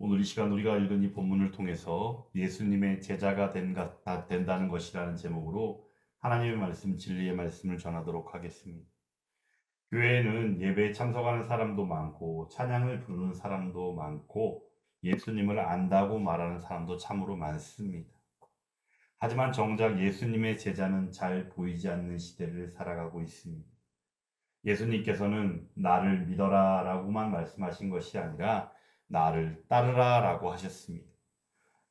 오늘 이 시간 우리가 읽은 이 본문을 통해서 예수님의 제자가 된다는 것이라는 제목으로 하나님의 말씀, 진리의 말씀을 전하도록 하겠습니다. 교회에는 예배에 참석하는 사람도 많고 찬양을 부르는 사람도 많고 예수님을 안다고 말하는 사람도 참으로 많습니다. 하지만 정작 예수님의 제자는 잘 보이지 않는 시대를 살아가고 있습니다. 예수님께서는 나를 믿어라 라고만 말씀하신 것이 아니라 나를 따르라 라고 하셨습니다.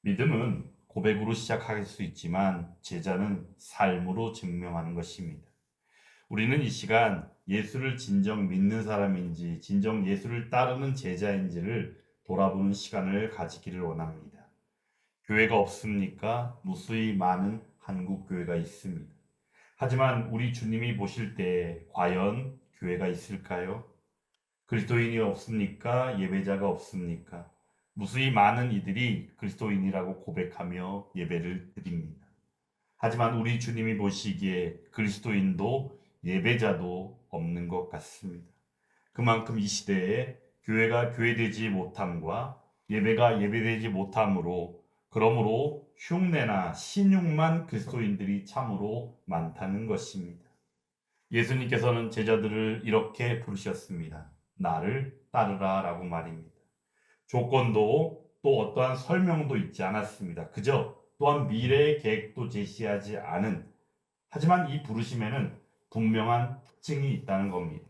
믿음은 고백으로 시작할 수 있지만 제자는 삶으로 증명하는 것입니다. 우리는 이 시간 예수를 진정 믿는 사람인지 진정 예수를 따르는 제자인지를 돌아보는 시간을 가지기를 원합니다. 교회가 없습니까? 무수히 많은 한국 교회가 있습니다. 하지만 우리 주님이 보실 때 과연 교회가 있을까요? 그리스도인이 없습니까? 예배자가 없습니까? 무수히 많은 이들이 그리스도인이라고 고백하며 예배를 드립니다. 하지만 우리 주님이 보시기에 그리스도인도 예배자도 없는 것 같습니다. 그만큼 이 시대에 교회가 교회되지 못함과 예배가 예배되지 못함으로 그러므로 흉내나 신용만 그리스도인들이 참으로 많다는 것입니다. 예수님께서는 제자들을 이렇게 부르셨습니다. 나를 따르라 라고 말입니다. 조건도 또 어떠한 설명도 있지 않았습니다. 그저 또한 미래의 계획도 제시하지 않은 하지만 이 부르심에는 분명한 특징이 있다는 겁니다.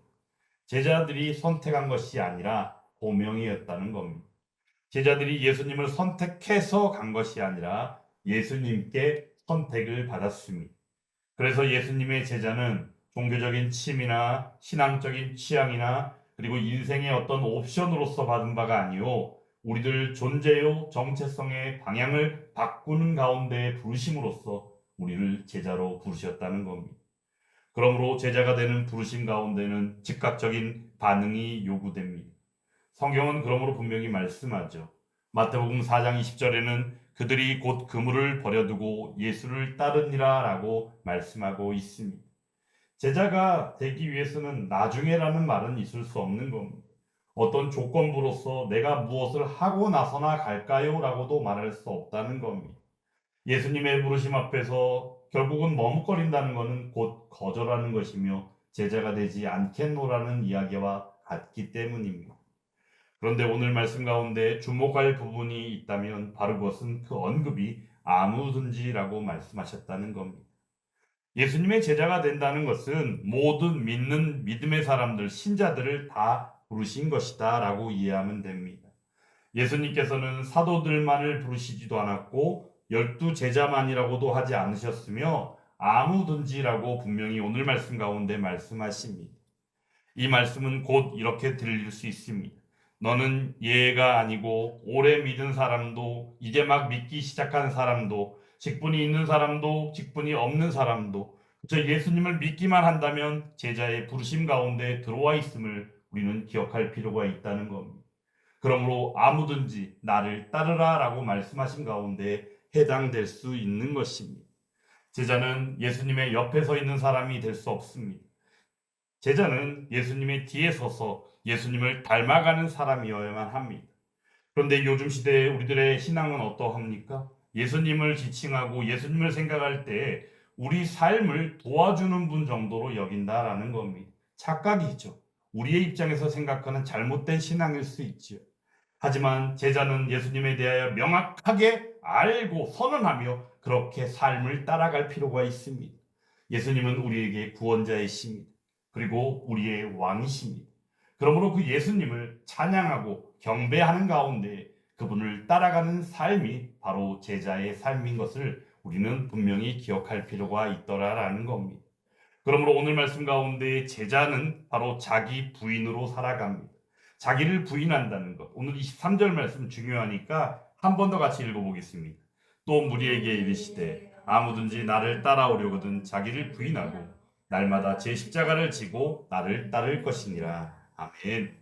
제자들이 선택한 것이 아니라 보명이었다는 겁니다. 제자들이 예수님을 선택해서 간 것이 아니라 예수님께 선택을 받았습니다. 그래서 예수님의 제자는 종교적인 취미나 신앙적인 취향이나 그리고 인생의 어떤 옵션으로서 받은 바가 아니요 우리들 존재요 정체성의 방향을 바꾸는 가운데 부르심으로써 우리를 제자로 부르셨다는 겁니다. 그러므로 제자가 되는 부르심 가운데는 즉각적인 반응이 요구됩니다. 성경은 그러므로 분명히 말씀하죠. 마태복음 4장 20절에는 그들이 곧 그물을 버려두고 예수를 따르니라 라고 말씀하고 있습니다. 제자가 되기 위해서는 나중에라는 말은 있을 수 없는 겁니다. 어떤 조건부로서 내가 무엇을 하고 나서나 갈까요? 라고도 말할 수 없다는 겁니다. 예수님의 부르심 앞에서 결국은 머뭇거린다는 것은 곧 거절하는 것이며 제자가 되지 않겠노라는 이야기와 같기 때문입니다. 그런데 오늘 말씀 가운데 주목할 부분이 있다면 바로 그것은 그 언급이 아무든지라고 말씀하셨다는 겁니다. 예수님의 제자가 된다는 것은 모든 믿는 믿음의 사람들, 신자들을 다 부르신 것이다 라고 이해하면 됩니다. 예수님께서는 사도들만을 부르시지도 않았고 12제자만이라고도 하지 않으셨으며 아무든지라고 분명히 오늘 말씀 가운데 말씀하십니다. 이 말씀은 곧 이렇게 들릴 수 있습니다. 너는 예가 아니고 오래 믿은 사람도 이제 막 믿기 시작한 사람도 직분이 있는 사람도 직분이 없는 사람도 저 예수님을 믿기만 한다면 제자의 부르심 가운데 들어와 있음을 우리는 기억할 필요가 있다는 겁니다. 그러므로 아무든지 나를 따르라 라고 말씀하신 가운데 해당될 수 있는 것입니다. 제자는 예수님의 옆에 서 있는 사람이 될 수 없습니다. 제자는 예수님의 뒤에 서서 예수님을 닮아가는 사람이어야만 합니다. 그런데 요즘 시대에 우리들의 신앙은 어떠합니까? 예수님을 지칭하고 예수님을 생각할 때 우리 삶을 도와주는 분 정도로 여긴다라는 겁니다. 착각이죠. 우리의 입장에서 생각하는 잘못된 신앙일 수 있죠. 하지만 제자는 예수님에 대하여 명확하게 알고 선언하며 그렇게 삶을 따라갈 필요가 있습니다. 예수님은 우리에게 구원자이십니다. 그리고 우리의 왕이십니다. 그러므로 그 예수님을 찬양하고 경배하는 가운데 그분을 따라가는 삶이 바로 제자의 삶인 것을 우리는 분명히 기억할 필요가 있더라라는 겁니다. 그러므로 오늘 말씀 가운데 제자는 바로 자기 부인으로 살아갑니다. 자기를 부인한다는 것. 오늘 23절 말씀 중요하니까 한 번 더 같이 읽어보겠습니다. 또 무리에게 이르시되 아무든지 나를 따라오려거든 자기를 부인하고 날마다 제 십자가를 지고 나를 따를 것이니라. 아멘.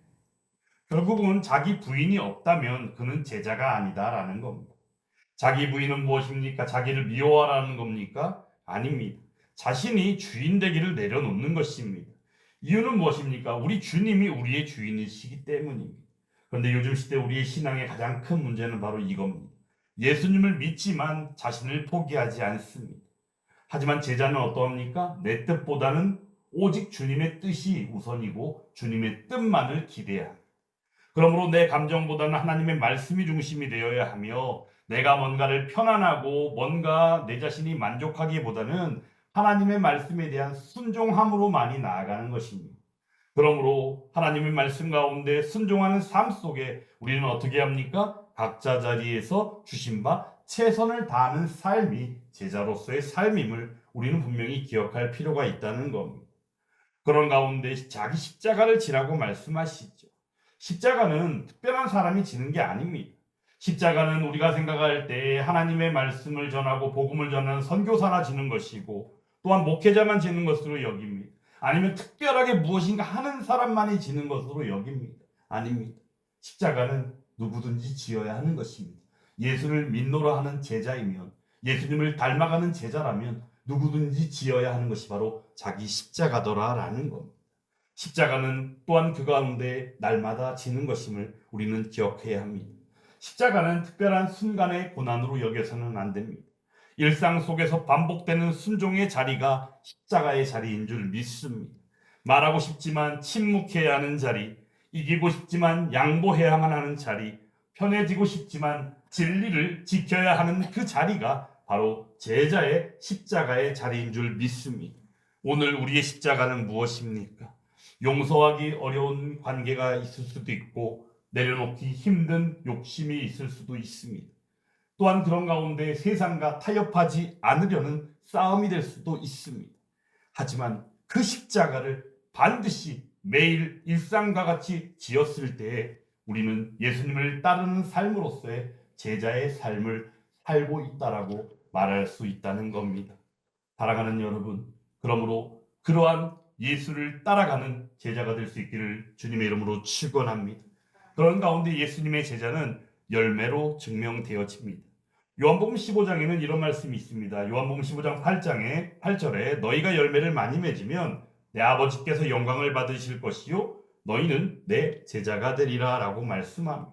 결국은 자기 부인이 없다면 그는 제자가 아니다라는 겁니다. 자기 부인은 무엇입니까? 자기를 미워하라는 겁니까? 아닙니다. 자신이 주인 되기를 내려놓는 것입니다. 이유는 무엇입니까? 우리 주님이 우리의 주인이시기 때문입니다. 그런데 요즘 시대 우리의 신앙의 가장 큰 문제는 바로 이겁니다. 예수님을 믿지만 자신을 포기하지 않습니다. 하지만 제자는 어떠합니까? 내 뜻보다는 오직 주님의 뜻이 우선이고 주님의 뜻만을 기대해야 합니다. 그러므로 내 감정보다는 하나님의 말씀이 중심이 되어야 하며 내가 뭔가를 편안하고 뭔가 내 자신이 만족하기보다는 하나님의 말씀에 대한 순종함으로 많이 나아가는 것입니다. 그러므로 하나님의 말씀 가운데 순종하는 삶 속에 우리는 어떻게 합니까? 각자 자리에서 주신 바 최선을 다하는 삶이 제자로서의 삶임을 우리는 분명히 기억할 필요가 있다는 겁니다. 그런 가운데 자기 십자가를 지라고 말씀하시죠. 십자가는 특별한 사람이 지는 게 아닙니다. 십자가는 우리가 생각할 때 하나님의 말씀을 전하고 복음을 전하는 선교사나 지는 것이고 또한 목회자만 지는 것으로 여깁니다. 아니면 특별하게 무엇인가 하는 사람만이 지는 것으로 여깁니다. 아닙니다. 십자가는 누구든지 지어야 하는 것입니다. 예수를 믿노라 하는 제자이면, 예수님을 닮아가는 제자라면 누구든지 지어야 하는 것이 바로 자기 십자가더라라는 겁니다. 십자가는 또한 그 가운데 날마다 지는 것임을 우리는 기억해야 합니다. 십자가는 특별한 순간의 고난으로 여겨서는 안 됩니다. 일상 속에서 반복되는 순종의 자리가 십자가의 자리인 줄 믿습니다. 말하고 싶지만 침묵해야 하는 자리, 이기고 싶지만 양보해야만 하는 자리, 편해지고 싶지만 진리를 지켜야 하는 그 자리가 바로 제자의 십자가의 자리인 줄 믿습니다. 오늘 우리의 십자가는 무엇입니까? 용서하기 어려운 관계가 있을 수도 있고 내려놓기 힘든 욕심이 있을 수도 있습니다. 또한 그런 가운데 세상과 타협하지 않으려는 싸움이 될 수도 있습니다. 하지만 그 십자가를 반드시 매일 일상과 같이 지었을 때에 우리는 예수님을 따르는 삶으로서의 제자의 삶을 살고 있다라고 말할 수 있다는 겁니다. 사랑하는 여러분, 그러므로 그러한 예수를 따라가는 제자가 될 수 있기를 주님의 이름으로 축원합니다. 그런 가운데 예수님의 제자는 열매로 증명되어집니다. 요한복음 15장에는 이런 말씀이 있습니다. 요한복음 15장 8절에 너희가 열매를 많이 맺으면 내 아버지께서 영광을 받으실 것이요 너희는 내 제자가 되리라 라고 말씀합니다.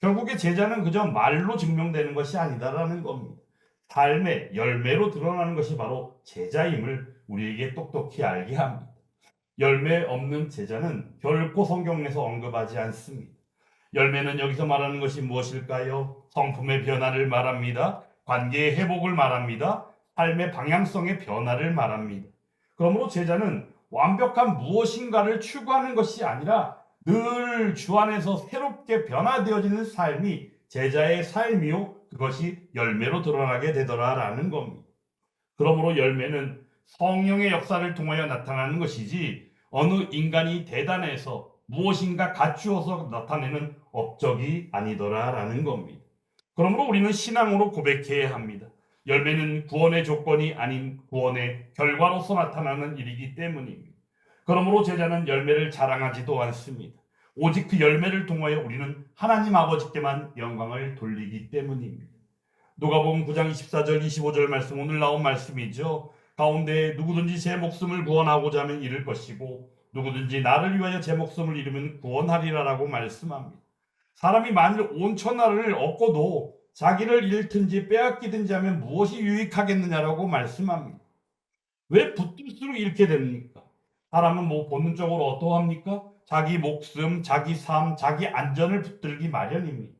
결국에 제자는 그저 말로 증명되는 것이 아니다라는 겁니다. 삶의 열매로 드러나는 것이 바로 제자임을 우리에게 똑똑히 알게 합니다. 열매 없는 제자는 결코 성경에서 언급하지 않습니다. 열매는 여기서 말하는 것이 무엇일까요? 성품의 변화를 말합니다. 관계의 회복을 말합니다. 삶의 방향성의 변화를 말합니다. 그러므로 제자는 완벽한 무엇인가를 추구하는 것이 아니라 늘 주 안에서 새롭게 변화되어지는 삶이 제자의 삶이요 그것이 열매로 드러나게 되더라라는 겁니다. 그러므로 열매는 성령의 역사를 통하여 나타나는 것이지 어느 인간이 대단해서 무엇인가 갖추어서 나타내는 업적이 아니더라라는 겁니다. 그러므로 우리는 신앙으로 고백해야 합니다. 열매는 구원의 조건이 아닌 구원의 결과로서 나타나는 일이기 때문입니다. 그러므로 제자는 열매를 자랑하지도 않습니다. 오직 그 열매를 통하여 우리는 하나님 아버지께만 영광을 돌리기 때문입니다. 누가복음 9장 24절 25절 말씀 오늘 나온 말씀이죠. 가운데 누구든지 제 목숨을 구원하고자 하면 잃을 것이고 누구든지 나를 위하여 제 목숨을 잃으면 구원하리라라고 말씀합니다. 사람이 만일 온 천하를 얻고도 자기를 잃든지 빼앗기든지 하면 무엇이 유익하겠느냐라고 말씀합니다. 왜 붙들수록 잃게 됩니까? 사람은 뭐 본능적으로 어떠합니까? 자기 목숨, 자기 삶, 자기 안전을 붙들기 마련입니다.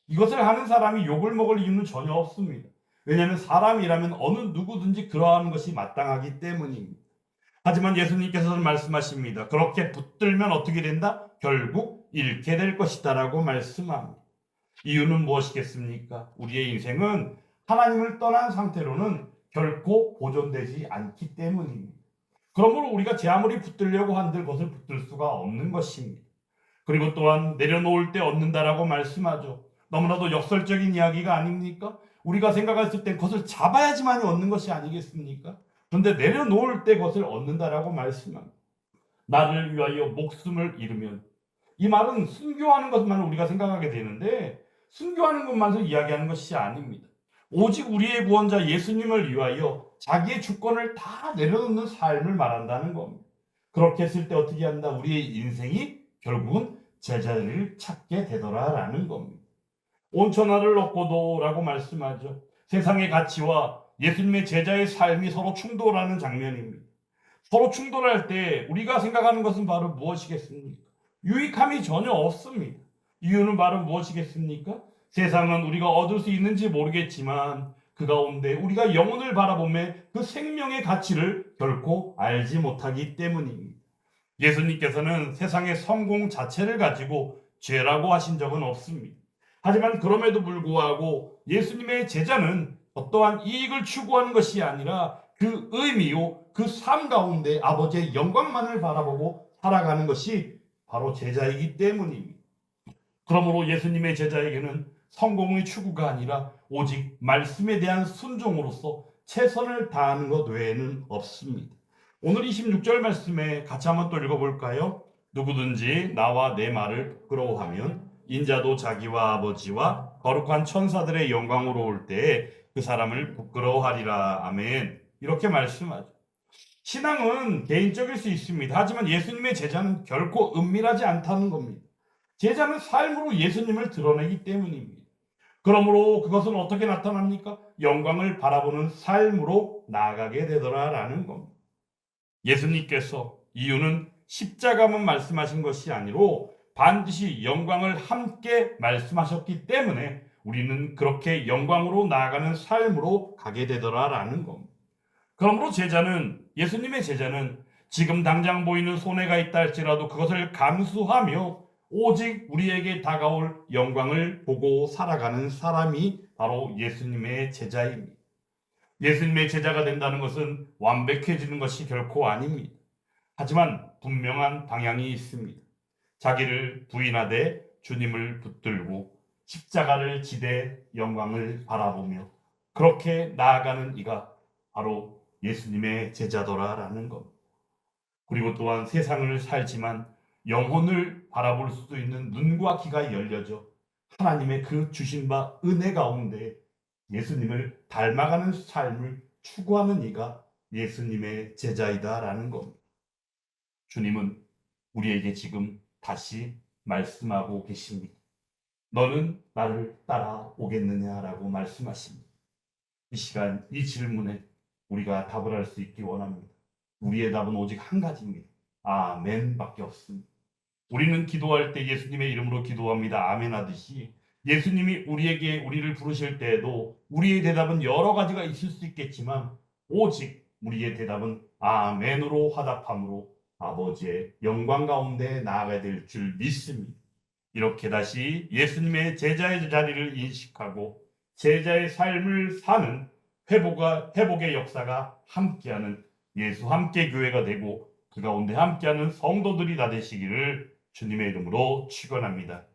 이것을 하는 사람이 욕을 먹을 이유는 전혀 없습니다. 왜냐하면 사람이라면 어느 누구든지 그러한 것이 마땅하기 때문입니다. 하지만 예수님께서는 말씀하십니다. 그렇게 붙들면 어떻게 된다? 결국 잃게 될 것이다 라고 말씀합니다. 이유는 무엇이겠습니까? 우리의 인생은 하나님을 떠난 상태로는 결코 보존되지 않기 때문입니다. 그러므로 우리가 제 아무리 붙들려고 한들 그것을 붙들 수가 없는 것입니다. 그리고 또한 내려놓을 때 얻는다라고 말씀하죠. 너무나도 역설적인 이야기가 아닙니까? 우리가 생각했을 때 그것을 잡아야지만이 얻는 것이 아니겠습니까? 그런데 내려놓을 때 그것을 얻는다라고 말씀합니다. 나를 위하여 목숨을 잃으면 이 말은 순교하는 것만 우리가 생각하게 되는데 순교하는 것만을 이야기하는 것이 아닙니다. 오직 우리의 구원자 예수님을 위하여 자기의 주권을 다 내려놓는 삶을 말한다는 겁니다. 그렇게 했을 때 어떻게 한다? 우리의 인생이 결국은 제자를 찾게 되더라라는 겁니다. 온천하를 얻고도 라고 말씀하죠. 세상의 가치와 예수님의 제자의 삶이 서로 충돌하는 장면입니다. 서로 충돌할 때 우리가 생각하는 것은 바로 무엇이겠습니까? 유익함이 전혀 없습니다. 이유는 바로 무엇이겠습니까? 세상은 우리가 얻을 수 있는지 모르겠지만 그 가운데 우리가 영혼을 바라보며 그 생명의 가치를 결코 알지 못하기 때문입니다. 예수님께서는 세상의 성공 자체를 가지고 죄라고 하신 적은 없습니다. 하지만 그럼에도 불구하고 예수님의 제자는 어떠한 이익을 추구하는 것이 아니라 그 의미요, 그 삶 가운데 아버지의 영광만을 바라보고 살아가는 것이 바로 제자이기 때문입니다. 그러므로 예수님의 제자에게는 성공의 추구가 아니라 오직 말씀에 대한 순종으로서 최선을 다하는 것 외에는 없습니다. 오늘 26절 말씀에 같이 한번 또 읽어볼까요? 누구든지 나와 내 말을 부끄러워하면 인자도 자기와 아버지와 거룩한 천사들의 영광으로 올 때에 그 사람을 부끄러워하리라. 아멘. 이렇게 말씀하죠. 신앙은 개인적일 수 있습니다. 하지만 예수님의 제자는 결코 은밀하지 않다는 겁니다. 제자는 삶으로 예수님을 드러내기 때문입니다. 그러므로 그것은 어떻게 나타납니까? 영광을 바라보는 삶으로 나아가게 되더라라는 겁니다. 예수님께서 이유는 십자가만 말씀하신 것이 아니로 반드시 영광을 함께 말씀하셨기 때문에 우리는 그렇게 영광으로 나아가는 삶으로 가게 되더라라는 겁니다. 그러므로 예수님의 제자는 지금 당장 보이는 손해가 있다 할지라도 그것을 감수하며 오직 우리에게 다가올 영광을 보고 살아가는 사람이 바로 예수님의 제자입니다. 예수님의 제자가 된다는 것은 완벽해지는 것이 결코 아닙니다. 하지만 분명한 방향이 있습니다. 자기를 부인하되 주님을 붙들고 십자가를 지되 영광을 바라보며 그렇게 나아가는 이가 바로 예수님의 제자더라라는 것. 그리고 또한 세상을 살지만 영혼을 바라볼 수도 있는 눈과 귀가 열려져 하나님의 그 주신 바 은혜 가운데 예수님을 닮아가는 삶을 추구하는 이가 예수님의 제자이다라는 겁니다. 주님은 우리에게 지금 다시 말씀하고 계십니다. 너는 나를 따라오겠느냐라고 말씀하십니다. 이 시간 이 질문에 우리가 답을 할 수 있기 원합니다. 우리의 답은 오직 한 가지입니다. 아멘밖에 없습니다. 우리는 기도할 때 예수님의 이름으로 기도합니다. 아멘 하듯이 예수님이 우리를 부르실 때에도 우리의 대답은 여러 가지가 있을 수 있겠지만 오직 우리의 대답은 아멘으로 화답함으로 아버지의 영광 가운데 나아가야 될 줄 믿습니다. 이렇게 다시 예수님의 제자의 자리를 인식하고 제자의 삶을 사는 회복의 역사가 함께하는 예수 함께 교회가 되고 그 가운데 함께하는 성도들이 다 되시기를 주님의 이름으로 축원합니다.